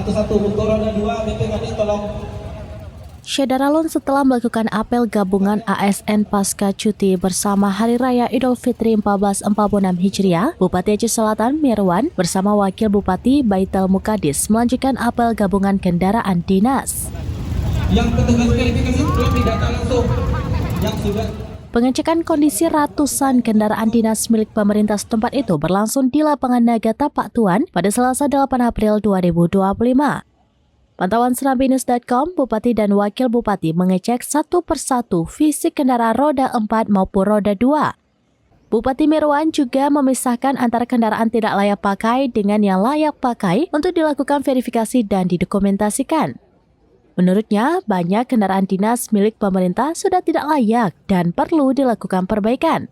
Satu-satu untuk roda 2, BPKD tolong. Syedaralun setelah melakukan apel gabungan ASN Pasca Cuti bersama Hari Raya Idul Fitri 1446 Hijriah, Bupati Aceh Selatan Mirwan bersama Wakil Bupati Baitul Muqaddis melanjutkan apel gabungan kendaraan dinas. Yang petugas verifikasi belum didata langsung. Yang sudah Pengecekan kondisi ratusan kendaraan dinas milik pemerintah setempat itu berlangsung di lapangan Naga Tapak Tuan pada Selasa 8 April 2025. Pantauan serambinews.com, Bupati dan Wakil Bupati mengecek satu persatu fisik kendaraan roda 4 maupun roda 2. Bupati Mirwan juga memisahkan antara kendaraan tidak layak pakai dengan yang layak pakai untuk dilakukan verifikasi dan didokumentasikan. Menurutnya, banyak kendaraan dinas milik pemerintah sudah tidak layak dan perlu dilakukan perbaikan.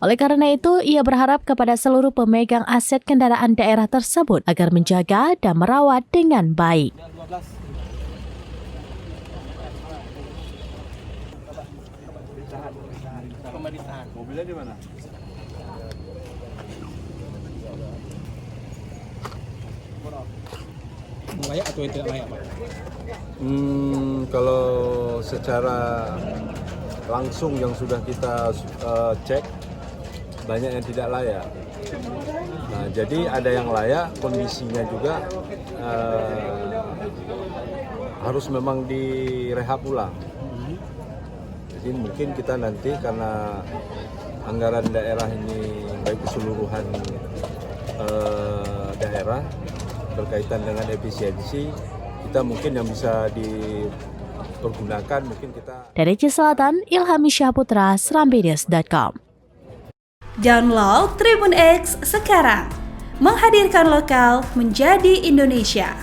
Oleh karena itu, ia berharap kepada seluruh pemegang aset kendaraan daerah tersebut agar menjaga dan merawat dengan baik. Mobilnya di mana? layak atau tidak layak, Pak? Kalau secara langsung yang sudah kita cek, banyak yang tidak layak. Nah, jadi ada yang layak, kondisinya juga harus memang direhab ulang. Jadi mungkin kita nanti karena anggaran daerah ini baik keseluruhan daerah berkaitan dengan efisiensi, kita mungkin yang bisa dipergunakan mungkin kita. Dari Aceh Selatan, Ilhami Syahputra, serambinews.com. Download Tribun X sekarang, menghadirkan lokal menjadi Indonesia.